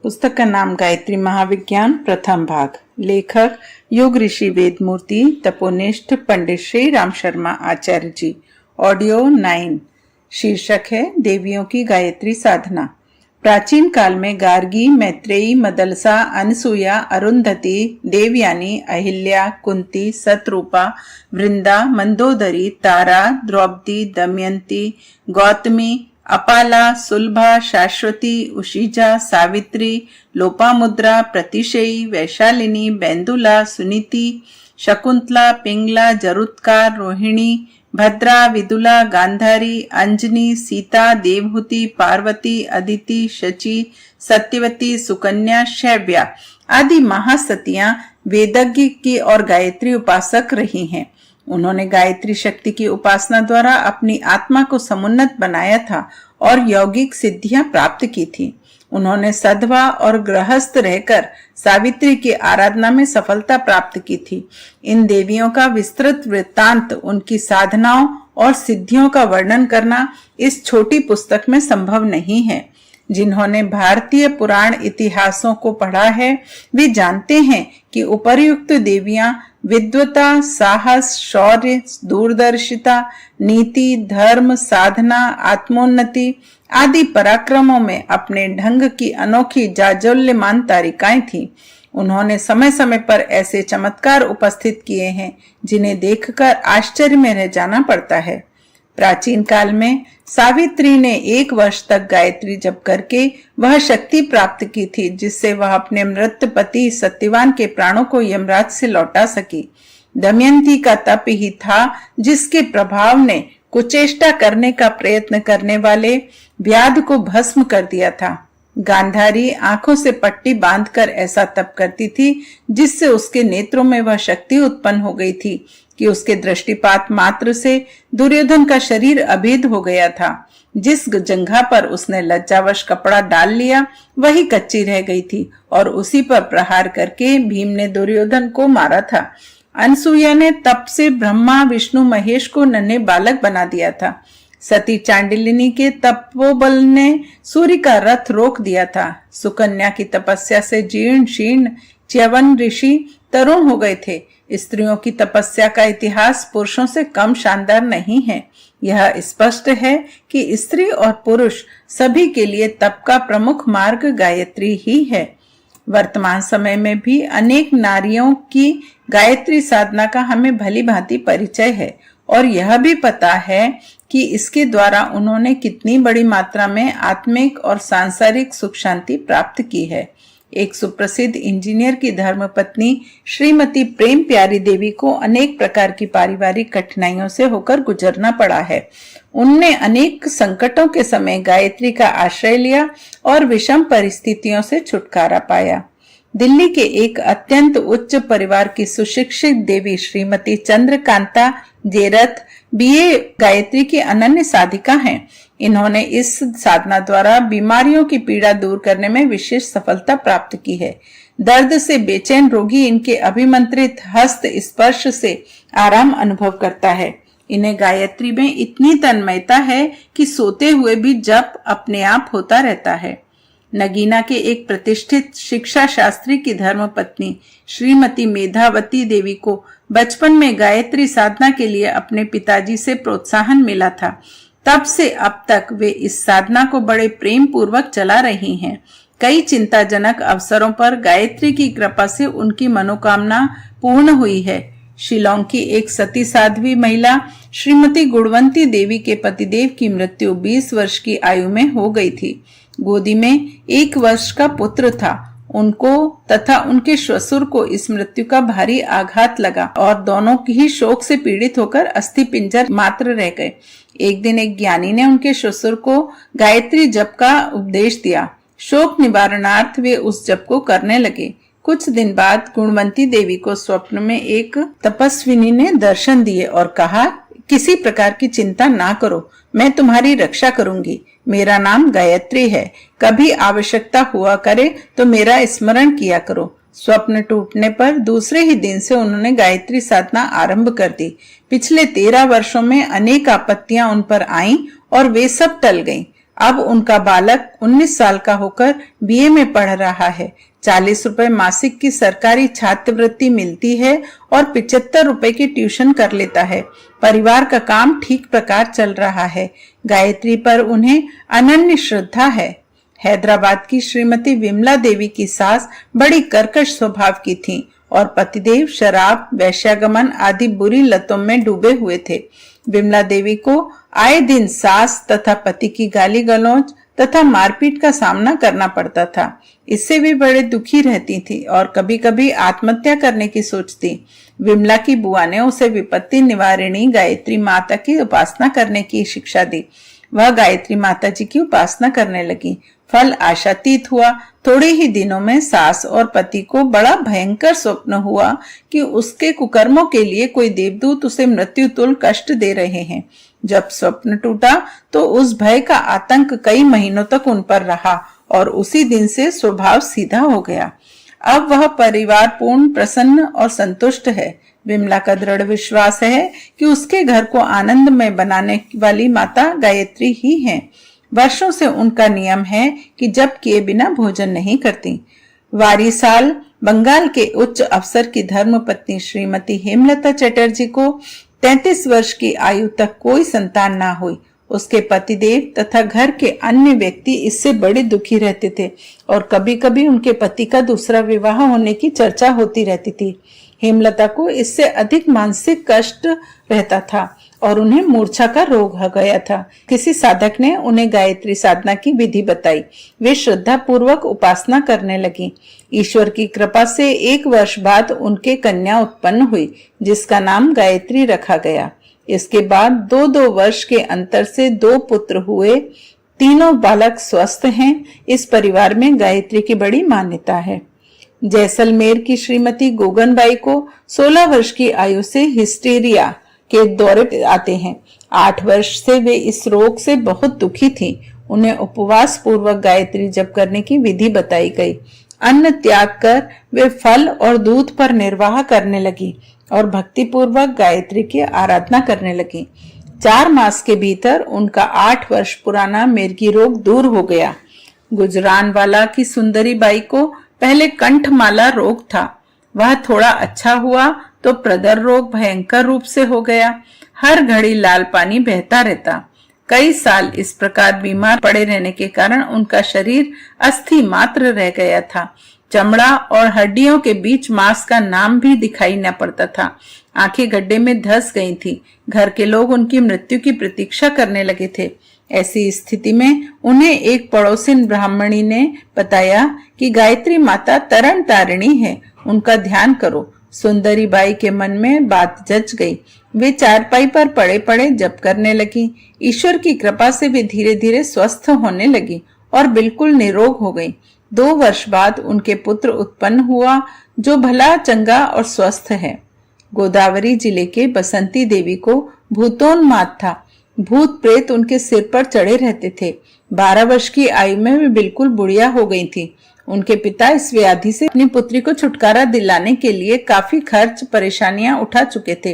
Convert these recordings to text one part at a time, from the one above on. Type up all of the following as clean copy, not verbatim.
पुस्तक का नाम गायत्री महाविज्ञान प्रथम भाग। लेखक योग ऋषि वेदमूर्ति तपोनिष्ठ पंडित श्री राम शर्मा आचार्य जी। ऑडियो 9। शीर्षक है देवियों की गायत्री साधना। प्राचीन काल में गार्गी, मैत्रेयी, मदलसा, अनसुया, अरुंधति, देवयानी, अहिल्या, कुंती, सतरूपा, वृंदा, मंदोदरी, तारा, द्रौपदी, दमयंती, गौतमी, अपाला, सुलभा, शाश्वती, उशीजा, सावित्री, लोपामुद्रा, प्रतिशयी, वैशालिनी, बेंदुला, सुनीति, शकुंतला, पिंगला, जरुत्कार, रोहिणी, भद्रा, विदुला, गांधारी, अंजनी, सीता, देवहूति, पार्वती, अदिति, शची, सत्यवती, सुकन्या, शैव्या आदि महासतियां वेदज्ञ की और गायत्री उपासक रही हैं। उन्होंने गायत्री शक्ति की उपासना द्वारा अपनी आत्मा को समुन्नत बनाया था और यौगिक सिद्धियां प्राप्त की थी। उन्होंने सधवा और गृहस्थ रहकर सावित्री की आराधना में सफलता प्राप्त की थी। इन देवियों का विस्तृत वृत्तांत, उनकी साधनाओं और सिद्धियों का वर्णन करना इस छोटी पुस्तक में संभव नहीं है। जिन्होंने भारतीय पुराण इतिहासों को पढ़ा है वे जानते हैं कि उपर्युक्त देवियां विद्वता, साहस, शौर्य, दूरदर्शिता, नीति, धर्म, साधना, आत्मोन्नति आदि पराक्रमों में अपने ढंग की अनोखी जाज्वल्यमान तारिकाएं थीं। उन्होंने समय समय पर ऐसे चमत्कार उपस्थित किए हैं जिन्हें देखकर आश्चर्य में रह जाना पड़ता है। प्राचीन काल में सावित्री ने 1 वर्ष तक गायत्री जप करके वह शक्ति प्राप्त की थी जिससे वह अपने मृत पति सत्यवान के प्राणों को यमराज से लौटा सकी। दमयंती का तप ही था जिसके प्रभाव ने कुचेष्टा करने का प्रयत्न करने वाले व्याध को भस्म कर दिया था। गांधारी आंखों से पट्टी बांधकर ऐसा तप करती थी जिससे उसके नेत्रों में वह शक्ति उत्पन्न हो गई थी कि उसके दृष्टिपात मात्र से दुर्योधन का शरीर अभेद हो गया था। जिस जंघा पर उसने लज्जावश कपड़ा डाल लिया वही कच्ची रह गई थी और उसी पर प्रहार करके भीम ने दुर्योधन को मारा था। अनसुया ने तप से ब्रह्मा, विष्णु, महेश को नन्हे बालक बना दिया था। सती चांडिलिनी के तपोबल ने सूर्य का रथ रोक दिया था। सुकन्या की तपस्या से जीर्ण शीर्ण च्यवन ऋषि तरुण हो गए थे। स्त्रियों की तपस्या का इतिहास पुरुषों से कम शानदार नहीं है। यह स्पष्ट है कि स्त्री और पुरुष सभी के लिए तप का प्रमुख मार्ग गायत्री ही है। वर्तमान समय में भी अनेक नारियों की गायत्री साधना का हमें भली भांति परिचय है और यह भी पता है कि इसके द्वारा उन्होंने कितनी बड़ी मात्रा में आत्मिक और सांसारिक सुख शांति प्राप्त की है। एक सुप्रसिद्ध इंजीनियर की धर्मपत्नी श्रीमती प्रेम प्यारी देवी को अनेक प्रकार की पारिवारिक कठिनाइयों से होकर गुजरना पड़ा है। उनने अनेक संकटों के समय गायत्री का आश्रय लिया और विषम परिस्थितियों से छुटकारा पाया। दिल्ली के एक अत्यंत उच्च परिवार की सुशिक्षित देवी श्रीमती चंद्रकांता जेरथ बीए गायत्री की अनन्य साधिका हैं। इन्होंने इस साधना द्वारा बीमारियों की पीड़ा दूर करने में विशेष सफलता प्राप्त की है। दर्द से बेचैन रोगी इनके अभिमंत्रित हस्त स्पर्श से आराम अनुभव करता है। इन्हें गायत्री में इतनी तन्मयता है कि सोते हुए भी जप अपने आप होता रहता है। नगीना के एक प्रतिष्ठित शिक्षा शास्त्री की धर्मपत्नी श्रीमती मेधावती देवी को बचपन में गायत्री साधना के लिए अपने पिताजी से प्रोत्साहन मिला था। तब से अब तक वे इस साधना को बड़े प्रेम पूर्वक चला रही हैं। कई चिंताजनक अवसरों पर गायत्री की कृपा से उनकी मनोकामना पूर्ण हुई है। शिलोंग की एक सती साध्वी महिला श्रीमती गुणवंती देवी के पतिदेव की मृत्यु 20 वर्ष की आयु में हो गई थी। गोदी में 1 वर्ष का पुत्र था। उनको तथा उनके श्वशुर को इस मृत्यु का भारी आघात लगा और दोनों ही शोक से पीड़ित होकर अस्थि पिंजर मात्र रह गए। एक दिन एक ज्ञानी ने उनके श्वशुर को गायत्री जप का उपदेश दिया। शोक निवारणार्थ वे उस जप को करने लगे। कुछ दिन बाद गुणवंती देवी को स्वप्न में एक तपस्विनी ने दर्शन दिए और कहा, किसी प्रकार की चिंता ना करो, मैं तुम्हारी रक्षा करूंगी। मेरा नाम गायत्री है। कभी आवश्यकता हुआ करे तो मेरा स्मरण किया करो। स्वप्न टूटने पर दूसरे ही दिन से उन्होंने गायत्री साधना आरंभ कर दी। पिछले 13 वर्षों में अनेक आपत्तियां उन पर आईं और वे सब टल गईं। अब उनका बालक 19 साल का होकर बीए में पढ़ रहा है। 40 रुपए मासिक की सरकारी छात्रवृत्ति मिलती है और 75 रुपए की ट्यूशन कर लेता है। परिवार का काम ठीक प्रकार चल रहा है। गायत्री पर उन्हें अनन्य श्रद्धा है। हैदराबाद की श्रीमती विमला देवी की सास बड़ी कर्कश स्वभाव की थीं और पतिदेव शराब, वैश्यागमन आदि बुरी लतों में डूबे हुए थे। विमला देवी को आए दिन सास तथा पति की गाली गलौज तथा मारपीट का सामना करना पड़ता था। इससे भी बड़े दुखी रहती थी और कभी कभी आत्महत्या करने की सोचती। विमला की बुआ ने उसे विपत्ति निवारिणी गायत्री माता की उपासना करने की शिक्षा दी। वह गायत्री माता जी की उपासना करने लगी। फल आशातीत हुआ। थोड़े ही दिनों में सास और पति को बड़ा भयंकर स्वप्न हुआ कि उसके कुकर्मों के लिए कोई देवदूत उसे मृत्यु तुल्य कष्ट दे रहे हैं। जब स्वप्न टूटा तो उस भय का आतंक कई महीनों तक उन पर रहा और उसी दिन से स्वभाव सीधा हो गया। अब वह परिवार पूर्ण प्रसन्न और संतुष्ट है। विमला का दृढ़ विश्वास है कि उसके घर को आनंदमय बनाने वाली माता गायत्री ही है। वर्षों से उनका नियम है कि जप किए बिना भोजन नहीं करती। वारी साल बंगाल के उच्च अफसर की धर्मपत्नी श्रीमती हेमलता चटर्जी को 33 वर्ष की आयु तक कोई संतान ना हुई। उसके पतिदेव तथा घर के अन्य व्यक्ति इससे बड़े दुखी रहते थे और कभी कभी उनके पति का दूसरा विवाह होने की चर्चा होती रहती थी। हेमलता को इससे अधिक मानसिक कष्ट रहता था और उन्हें मूर्छा का रोग हो गया था। किसी साधक ने उन्हें गायत्री साधना की विधि बताई। वे श्रद्धा पूर्वक उपासना करने लगी। ईश्वर की कृपा से 1 वर्ष बाद उनके कन्या उत्पन्न हुई, जिसका नाम गायत्री रखा गया। इसके बाद 2-2 वर्ष के अंतर से 2 पुत्र हुए। तीनों बालक स्वस्थ हैं। इस परिवार में गायत्री की बड़ी मान्यता है। जैसलमेर की श्रीमती गोगनबाई को 16 वर्ष की आयु से हिस्टीरिया के दौरे आते हैं। 8 वर्ष से वे इस रोग से बहुत दुखी थीं। उन्हें उपवास पूर्वक गायत्री जप करने की विधि बताई गई। अन्न त्याग कर वे फल और दूध पर निर्वाह करने लगी और भक्ति पूर्वक गायत्री की आराधना करने लगी। 4 मास के भीतर उनका 8 वर्ष पुराना मिर्गी रोग दूर हो गया। गुजरानवाला की सुंदरी बाई को पहले कंठमाला रोग था। वह थोड़ा अच्छा हुआ तो प्रदर रोग भयंकर रूप से हो गया। हर घड़ी लाल पानी बहता रहता। कई साल इस प्रकार बीमार पड़े रहने के कारण उनका शरीर अस्थि मात्र रह गया था। चमड़ा और हड्डियों के बीच मांस का नाम भी दिखाई न पड़ता था। आंखें गड्ढे में धंस गई थी। घर के लोग उनकी मृत्यु की प्रतीक्षा करने लगे थे। ऐसी स्थिति में उन्हें एक पड़ोसिन ब्राह्मणी ने बताया कि गायत्री माता तरण तारिणी है, उनका ध्यान करो। सुंदरी बाई के मन में बात जच गई। वे चारपाई पर पड़े पड़े जप करने लगी। ईश्वर की कृपा से वे धीरे धीरे स्वस्थ होने लगी और बिल्कुल निरोग हो गई। 2 वर्ष बाद उनके पुत्र उत्पन्न हुआ, जो भला चंगा और स्वस्थ है। गोदावरी जिले के बसंती देवी को भूतोन्माद था। भूत प्रेत उनके सिर पर चढ़े रहते थे। 12 वर्ष की आयु में वे बिल्कुल बुढ़िया हो गई थी। उनके पिता इस व्याधि से अपनी पुत्री को छुटकारा दिलाने के लिए काफी खर्च परेशानियां उठा चुके थे,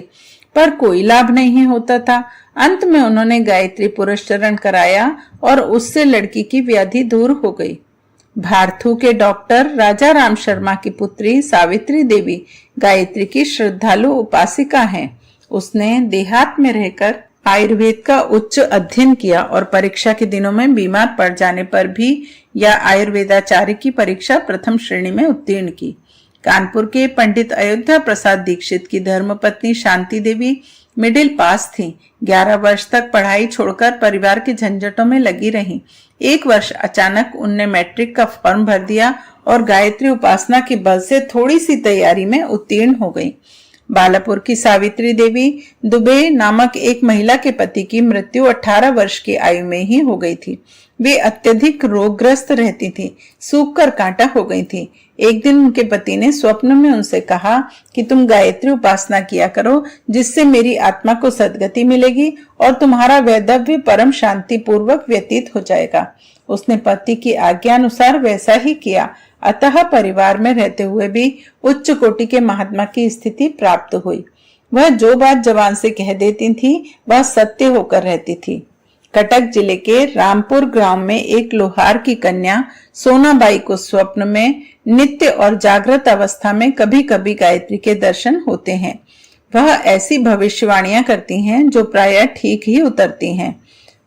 पर कोई लाभ नहीं होता था। अंत में उन्होंने गायत्री पुरस्चरण कराया और उससे लड़की की व्याधि दूर हो गई। भारथू के डॉक्टर राजा राम शर्मा की पुत्री सावित्री देवी गायत्री की श्रद्धालु उपासिका हैं। उसने देहात में रहकर आयुर्वेद का उच्च अध्ययन किया और परीक्षा के दिनों में बीमार पड़ जाने पर भी या आयुर्वेदाचार्य की परीक्षा प्रथम श्रेणी में उत्तीर्ण की। कानपुर के पंडित अयोध्या प्रसाद दीक्षित की धर्मपत्नी शांति देवी मिडिल पास थी। 11 वर्ष तक पढ़ाई छोड़कर परिवार के झंझटों में लगी रहीं। 1 वर्ष अचानक उनने मैट्रिक का फॉर्म भर दिया और गायत्री उपासना के बल से थोड़ी सी तैयारी में उत्तीर्ण हो गई। बालापुर की सावित्री देवी दुबे नामक एक महिला के पति की मृत्यु 18 वर्ष की आयु में ही हो गई थी। वे अत्यधिक रोगग्रस्त रहती थी, सूख कर कांटा हो गई थी। एक दिन उनके पति ने स्वप्न में उनसे कहा कि तुम गायत्री उपासना किया करो, जिससे मेरी आत्मा को सद्गति मिलेगी और तुम्हारा वैधव्य परम शांति पूर्वक व्यतीत हो जाएगा। उसने पति की आज्ञा अनुसार वैसा ही किया। अतः परिवार में रहते हुए भी उच्च कोटि के महात्मा की स्थिति प्राप्त हुई। वह जो बात जबान से कह देती थी वह सत्य होकर रहती थी। कटक जिले के रामपुर ग्राम में एक लोहार की कन्या सोनाबाई को स्वप्न में नित्य और जागृत अवस्था में कभी कभी गायत्री के दर्शन होते हैं। वह ऐसी भविष्यवाणियां करती हैं जो प्रायः ठीक ही उतरती हैं।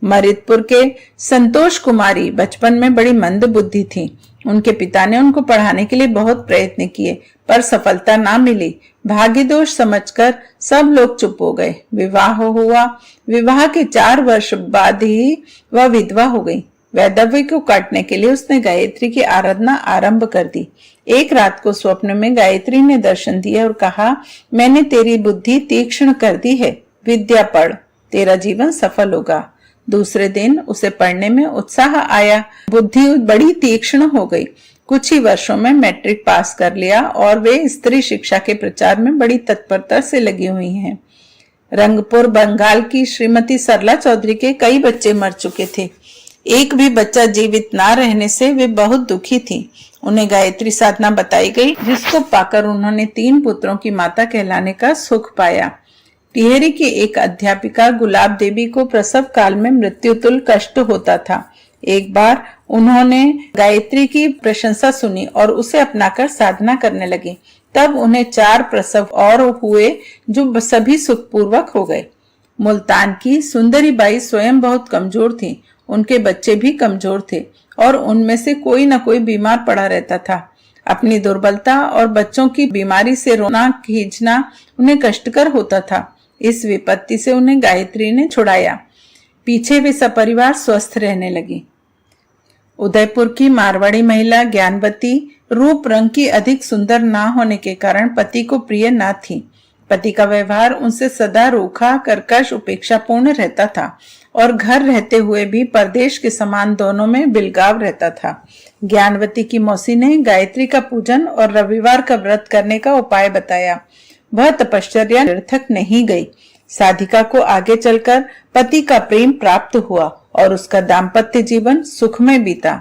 मरिदपुर के संतोष कुमारी बचपन में बड़ी मंद बुद्धि थी। उनके पिता ने उनको पढ़ाने के लिए बहुत प्रयत्न किए, पर सफलता ना मिली। भाग्य दोष समझकर सब लोग चुप हो गए। विवाह हुआ। विवाह के 4 वर्ष बाद ही वह विधवा हो गई। वैधव्य को काटने के लिए उसने गायत्री की आराधना आरंभ कर दी। एक रात को स्वप्न में गायत्री ने दर्शन दिया और कहा, मैंने तेरी बुद्धि तीक्ष्ण कर दी है, विद्या पढ़, तेरा जीवन सफल होगा। दूसरे दिन उसे पढ़ने में उत्साह आया। बुद्धि बड़ी तीक्ष्ण हो गई। कुछ ही वर्षों में मैट्रिक पास कर लिया और वे स्त्री शिक्षा के प्रचार में बड़ी तत्परता से लगी हुई हैं। रंगपुर बंगाल की श्रीमती सरला चौधरी के कई बच्चे मर चुके थे। एक भी बच्चा जीवित ना रहने से वे बहुत दुखी थी। उन्हें गायत्री साधना बताई गई, जिसको पाकर उन्होंने 3 पुत्रों की माता कहलाने का सुख पाया। टिहरी की एक अध्यापिका गुलाब देवी को प्रसव काल में मृत्युतुल्य कष्ट होता था। एक बार उन्होंने गायत्री की प्रशंसा सुनी और उसे अपनाकर साधना करने लगी। तब उन्हें 4 प्रसव और हुए जो सभी सुखपूर्वक हो गए। मुल्तान की सुंदरी बाई स्वयं बहुत कमजोर थी। उनके बच्चे भी कमजोर थे और उनमें से कोई न कोई बीमार पड़ा रहता था। अपनी दुर्बलता और बच्चों की बीमारी से रोना खींचना उन्हें कष्टकर होता था। इस विपत्ति से उन्हें गायत्री ने छुड़ाया। पीछे वे सपरिवार स्वस्थ रहने लगी। उदयपुर की मारवाड़ी महिला ज्ञानवती रूप रंग की अधिक सुंदर ना होने के कारण पति को प्रिय न थी। पति का व्यवहार उनसे सदा रूखा, कर्कश, उपेक्षापूर्ण रहता था और घर रहते हुए भी परदेश के समान दोनों में बिलगाव रहता था। ज्ञानवती की मौसी ने गायत्री का पूजन और रविवार का व्रत करने का उपाय बताया। वह तपश्चर्या निरर्थक नहीं गई। साधिका को आगे चलकर पति का प्रेम प्राप्त हुआ और उसका दाम्पत्य जीवन सुखमय बीता।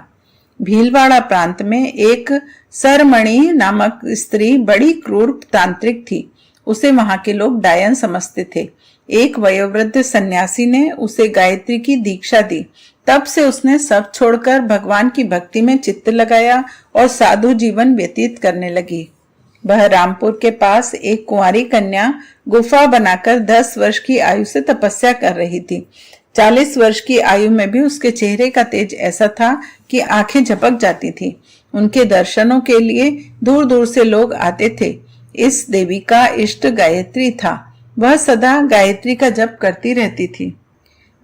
भीलवाड़ा प्रांत में एक सरमणि नामक स्त्री बड़ी क्रूर तांत्रिक थी। उसे वहां के लोग डायन समझते थे। एक वयोवृद्ध सन्यासी ने उसे गायत्री की दीक्षा दी। तब से उसने सब छोड़कर भगवान की भक्ति में चित्त लगाया और साधु जीवन व्यतीत करने लगी। वह रामपुर के पास एक कुंवारी कन्या गुफा बनाकर 10 वर्ष की आयु से तपस्या कर रही थी। 40 वर्ष की आयु में भी उसके चेहरे का तेज ऐसा था कि आंखें झपक जाती थी। उनके दर्शनों के लिए दूर दूर से लोग आते थे। इस देवी का इष्ट गायत्री था। वह सदा गायत्री का जप करती रहती थी।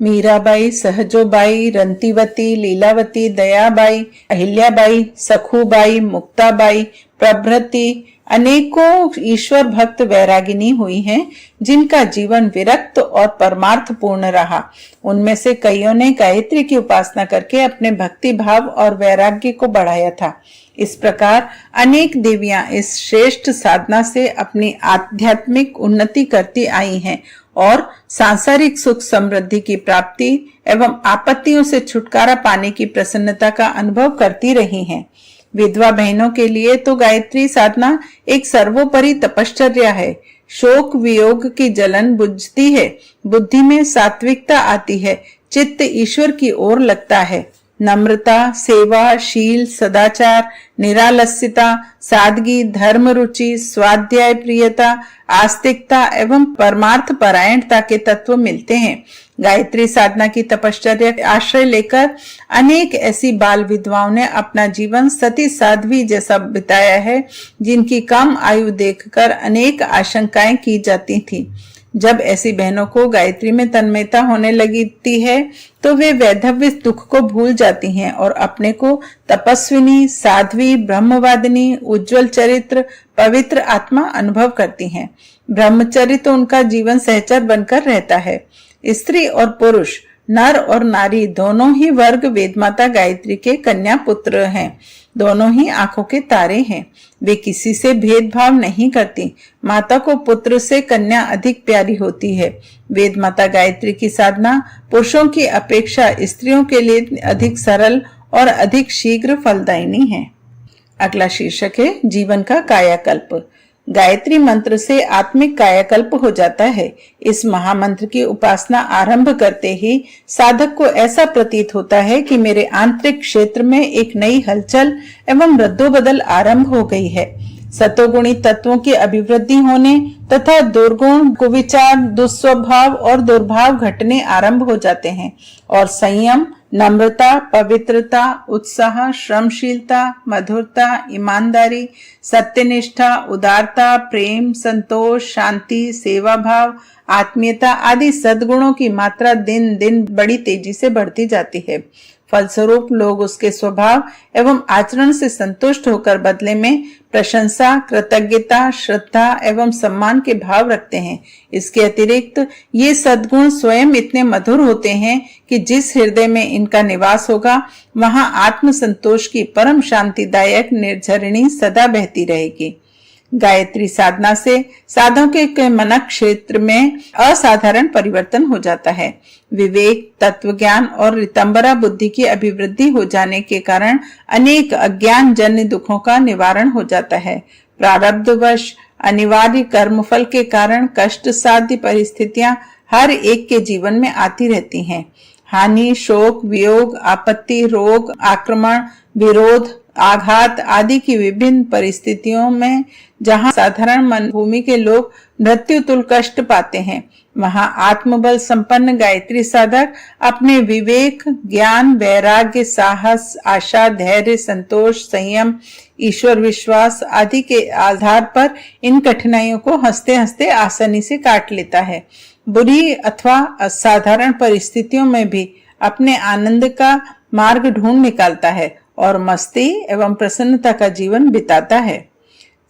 मीराबाई, सहजोबाई, रंतीवती, लीलावती, दयाबाई, अहिल्याबाई, सखूबाई, मुक्ताबाई प्रभृति अनेकों ईश्वर भक्त वैरागिनी हुई हैं, जिनका जीवन विरक्त और परमार्थ पूर्ण रहा। उनमें से कईयों ने गायत्री की उपासना करके अपने भक्ति भाव और वैराग्य को बढ़ाया था। इस प्रकार अनेक देवियां इस श्रेष्ठ साधना से अपनी आध्यात्मिक उन्नति करती आई हैं और सांसारिक सुख समृद्धि की प्राप्ति एवं आपत्तियों से छुटकारा पाने की प्रसन्नता का अनुभव करती रही हैं। विधवा बहनों के लिए तो गायत्री साधना एक सर्वोपरि तपश्चर्या है। शोक वियोग की जलन बुझती है, बुद्धि में सात्विकता आती है, चित्त ईश्वर की ओर लगता है। नम्रता, सेवा, शील, सदाचार, निरालस्यता, सादगी, धर्म रुचि, स्वाध्याय प्रियता, आस्तिकता एवं परमार्थ परायणता के तत्व मिलते हैं। गायत्री साधना की तपश्चर्या आश्रय लेकर अनेक ऐसी बाल विधवाओं ने अपना जीवन सती साध्वी जैसा बिताया है, जिनकी कम आयु देखकर अनेक आशंकाएं की जाती थी। जब ऐसी बहनों को गायत्री में तन्मयता होने लगती है तो वे वैधव्य दुख को भूल जाती हैं और अपने को तपस्विनी, साध्वी, ब्रह्मवादिनी, उज्जवल चरित्र, पवित्र आत्मा अनुभव करती हैं। ब्रह्मचर्य तो उनका जीवन सहचर बनकर रहता है। स्त्री और पुरुष, नर और नारी दोनों ही वर्ग वेदमाता गायत्री के कन्या पुत्र हैं। दोनों ही आंखों के तारे हैं। वे किसी से भेदभाव नहीं करती। माता को पुत्र से कन्या अधिक प्यारी होती है। वेद माता गायत्री की साधना पुरुषों की अपेक्षा स्त्रियों के लिए अधिक सरल और अधिक शीघ्र फलदायिनी है। अगला शीर्षक है जीवन का कायाकल्प। गायत्री मंत्र से आत्मिक कायाकल्प हो जाता है। इस महामंत्र की उपासना आरंभ करते ही साधक को ऐसा प्रतीत होता है कि मेरे आंतरिक क्षेत्र में एक नई हलचल एवं रद्दोबदल आरंभ हो गई है। सतोगुणी तत्वों की अभिवृद्धि होने तथा दुर्गुण, कुविचार, दुस्वभाव और दुर्भाव घटने आरंभ हो जाते हैं और संयम, नम्रता, पवित्रता, उत्साह, श्रमशीलता, मधुरता, ईमानदारी, सत्यनिष्ठा, उदारता, प्रेम, संतोष, शांति, सेवा भाव, आत्मीयता आदि सद्गुणों की मात्रा दिन दिन बड़ी तेजी से बढ़ती जाती है। फलस्वरूप लोग उसके स्वभाव एवं आचरण से संतुष्ट होकर बदले में प्रशंसा, कृतज्ञता, श्रद्धा एवं सम्मान के भाव रखते हैं। इसके अतिरिक्त ये सद्गुण स्वयं इतने मधुर होते हैं कि जिस हृदय में इनका निवास होगा वहां आत्म संतोष की परम शांतिदायक निर्झरिणी सदा बहती रहेगी। गायत्री साधना से साधकों के मनक क्षेत्र में असाधारण परिवर्तन हो जाता है। विवेक, तत्व ज्ञान और रितंबरा बुद्धि की अभिवृद्धि हो जाने के कारण अनेक अज्ञान जन्य दुखों का निवारण हो जाता है। प्रारब्धवश अनिवार्य कर्मफल के कारण कष्ट साध्य परिस्थितियां हर एक के जीवन में आती रहती हैं। हानि, शोक, वियोग, आपत्ति, रोग, आक्रमण, विरोध, आघात आदि की विभिन्न परिस्थितियों में जहां साधारण मन भूमि के लोग मृत्यु तुल कष्ट पाते हैं, वहां आत्मबल संपन्न गायत्री साधक अपने विवेक, ज्ञान, वैराग्य, साहस, आशा, धैर्य, संतोष, संयम, ईश्वर विश्वास आदि के आधार पर इन कठिनाइयों को हंसते हंसते आसानी से काट लेता है। बुरी अथवा असाधारण परिस्थितियों में भी अपने आनंद का मार्ग ढूंढ निकालता है और मस्ती एवं प्रसन्नता का जीवन बिताता है।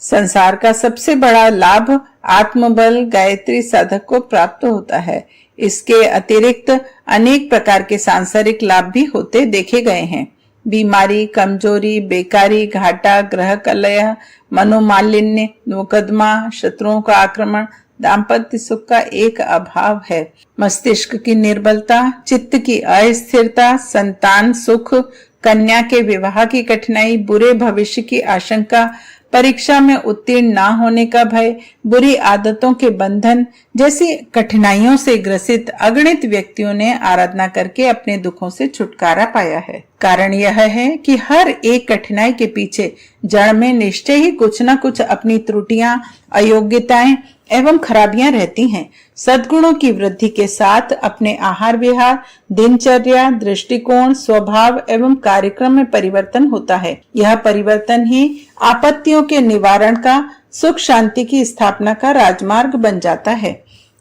संसार का सबसे बड़ा लाभ आत्मबल गायत्री साधक को प्राप्त होता है। इसके अतिरिक्त अनेक प्रकार के सांसारिक लाभ भी होते देखे गए हैं। बीमारी, कमजोरी, बेकारी, घाटा, ग्रह कलह, मनोमालिन्य, मुकदमा, शत्रुओं का आक्रमण, दाम्पत्य सुख का एक अभाव है, मस्तिष्क की निर्बलता, चित्त की अस्थिरता, संतान सुख, कन्या के विवाह की कठिनाई, बुरे भविष्य की आशंका, परीक्षा में उत्तीर्ण ना होने का भय, बुरी आदतों के बंधन जैसी कठिनाइयों से ग्रसित अगणित व्यक्तियों ने आराधना करके अपने दुखों से छुटकारा पाया है। कारण यह है कि हर एक कठिनाई के पीछे जड़ में निश्चय ही कुछ न कुछ अपनी त्रुटियां, अयोग्यताएं एवं खराबियां रहती हैं। सद्गुणों की वृद्धि के साथ अपने आहार विहार, दिनचर्या, दृष्टिकोण, स्वभाव एवं कार्यक्रम में परिवर्तन होता है। यह परिवर्तन ही आपत्तियों के निवारण का, सुख शांति की स्थापना का राजमार्ग बन जाता है।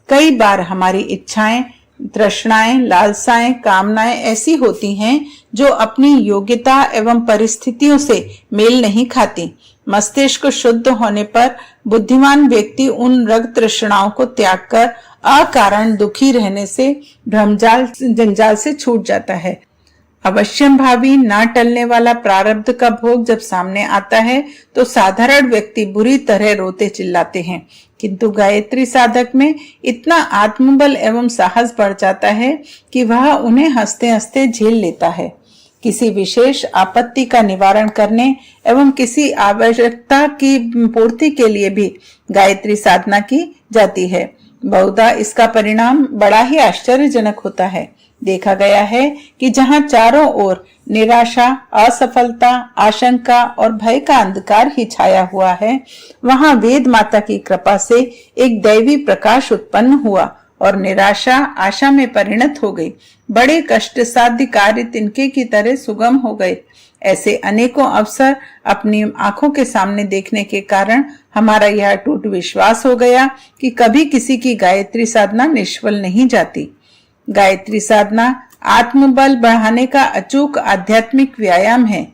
कई बार हमारी इच्छाएं, तृष्णाएं, लालसाएं, कामनाएं ऐसी होती हैं जो अपनी योग्यता एवं परिस्थितियों से मेल नहीं खाती। मस्तिष्क शुद्ध होने पर बुद्धिमान व्यक्ति उन रग तृष्णाओं को त्याग कर अकारण दुखी रहने से भ्रमजाल जंजाल से छूट जाता है। अवश्यम भावी ना टलने वाला प्रारब्ध का भोग जब सामने आता है तो साधारण व्यक्ति बुरी तरह रोते चिल्लाते हैं, किंतु गायत्री साधक में इतना आत्मबल एवं साहस बढ़ जाता है कि वह उन्हें हंसते हंसते झेल लेता है। किसी विशेष आपत्ति का निवारण करने एवं किसी आवश्यकता की पूर्ति के लिए भी गायत्री साधना की जाती है। बहुधा इसका परिणाम बड़ा ही आश्चर्यजनक होता है। देखा गया है कि जहां चारों ओर निराशा, असफलता, आशंका और भय का अंधकार ही छाया हुआ है, वहां वेद माता की कृपा से एक दैवी प्रकाश उत्पन्न हुआ और निराशा आशा में परिणत हो गई। बड़े कष्ट साध्य कार्य तिनके की तरह सुगम हो गए। ऐसे अनेकों अवसर अपनी आंखों के सामने देखने के कारण हमारा यह अटूट विश्वास हो गया कि कभी किसी की गायत्री साधना निष्फल नहीं जाती। गायत्री साधना आत्मबल बढ़ाने का अचूक आध्यात्मिक व्यायाम है।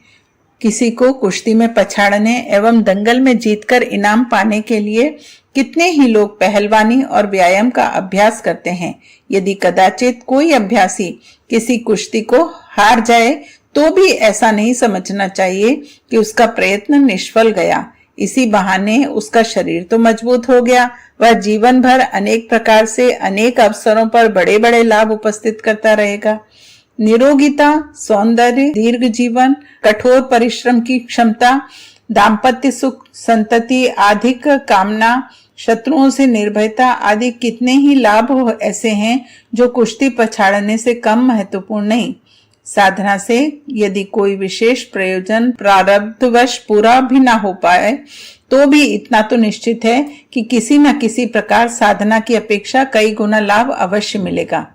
किसी को कुश्ती में पछाड़ने एवं दंगल में जीतकर इनाम पाने के लिए कितने ही लोग पहलवानी और व्यायाम का अभ्यास करते हैं। यदि कदाचित कोई अभ्यासी किसी कुश्ती को हार जाए तो भी ऐसा नहीं समझना चाहिए कि उसका प्रयत्न निष्फल गया। इसी बहाने उसका शरीर तो मजबूत हो गया, वह जीवन भर अनेक प्रकार से अनेक अवसरों पर बड़े बड़े लाभ उपस्थित करता रहेगा। निरोगिता, सौंदर्य, दीर्घ जीवन, कठोर परिश्रम की क्षमता, दाम्पत्य सुख, संतति, अधिक कामना, शत्रुओं से निर्भयता आदि कितने ही लाभ ऐसे हैं जो कुश्ती पछाड़ने से कम महत्वपूर्ण नहीं। साधना से यदि कोई विशेष प्रयोजन प्रारब्धवश पूरा भी ना हो पाए तो भी इतना तो निश्चित है कि किसी न किसी प्रकार साधना की अपेक्षा कई गुना लाभ अवश्य मिलेगा।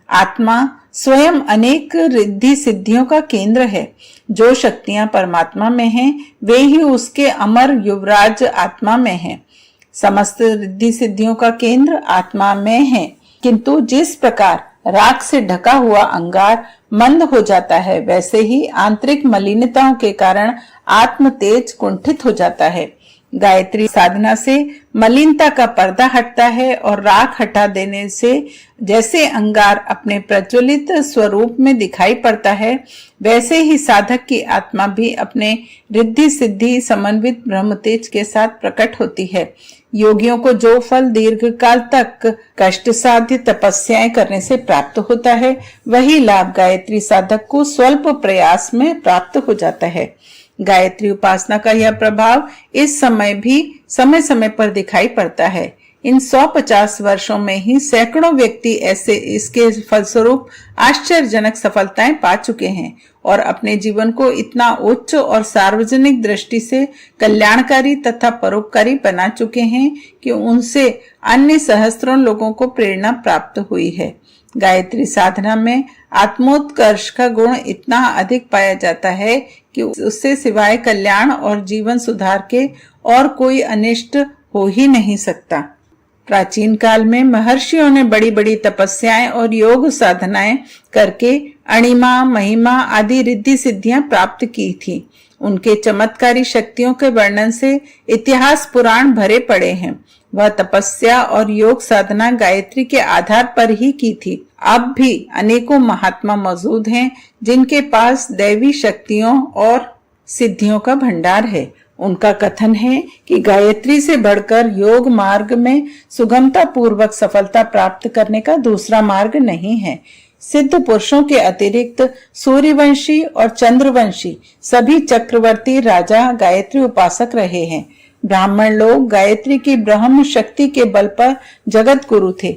आत्मा स्वयं अनेक रिद्धि सिद्धियों का केंद्र है। जो शक्तियां परमात्मा में हैं, वे ही उसके अमर युवराज आत्मा में हैं। समस्त रिद्धि सिद्धियों का केंद्र आत्मा में है, किंतु जिस प्रकार राख से ढका हुआ अंगार मंद हो जाता है, वैसे ही आंतरिक मलिनताओं के कारण आत्म तेज कुंठित हो जाता है। गायत्री साधना से मलिनता का पर्दा हटता है और राख हटा देने से जैसे अंगार अपने प्रज्वलित स्वरूप में दिखाई पड़ता है, वैसे ही साधक की आत्मा भी अपने रिद्धि सिद्धि समन्वित ब्रह्म तेज के साथ प्रकट होती है। योगियों को जो फल दीर्घ काल तक कष्ट साध्य तपस्याएं करने से प्राप्त होता है, वही लाभ गायत्री साधक को स्वल्प प्रयास में प्राप्त हो जाता है। गायत्री उपासना का यह प्रभाव इस समय भी समय समय पर दिखाई पड़ता है। इन 150 वर्षों में ही सैकड़ों व्यक्ति ऐसे इसके फलस्वरूप आश्चर्यजनक सफलताएं पा चुके हैं और अपने जीवन को इतना उच्च और सार्वजनिक दृष्टि से कल्याणकारी तथा परोपकारी बना चुके हैं कि उनसे अन्य सहस्त्रों लोगों को प्रेरणा प्राप्त हुई है। गायत्री साधना में आत्मोत्कर्ष का गुण इतना अधिक पाया जाता है कि उससे सिवाय कल्याण और जीवन सुधार के और कोई अनिष्ट हो ही नहीं सकता। प्राचीन काल में महर्षियों ने बड़ी बड़ी तपस्याएं और योग साधनाएं करके अणिमा, महिमा आदि रिद्धि सिद्धियां प्राप्त की थी। उनके चमत्कारी शक्तियों के वर्णन से इतिहास पुराण भरे पड़े हैं। वह तपस्या और योग साधना गायत्री के आधार पर ही की थी। अब भी अनेकों महात्मा मौजूद हैं जिनके पास दैवी शक्तियों और सिद्धियों का भंडार है। उनका कथन है कि गायत्री से बढ़कर योग मार्ग में सुगमता पूर्वक सफलता प्राप्त करने का दूसरा मार्ग नहीं है। सिद्ध पुरुषों के अतिरिक्त सूर्यवंशी और चंद्रवंशी सभी चक्रवर्ती राजा गायत्री उपासक रहे हैं। ब्राह्मण लोग गायत्री की ब्रह्म शक्ति के बल पर जगत गुरु थे।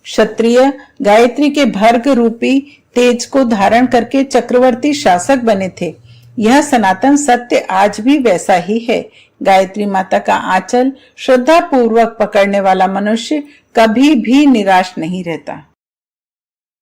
क्षत्रिय गायत्री के भर्ग रूपी तेज को धारण करके चक्रवर्ती शासक बने थे। यह सनातन सत्य आज भी वैसा ही है। गायत्री माता का आंचल श्रद्धा पूर्वक पकड़ने वाला मनुष्य कभी भी निराश नहीं रहता।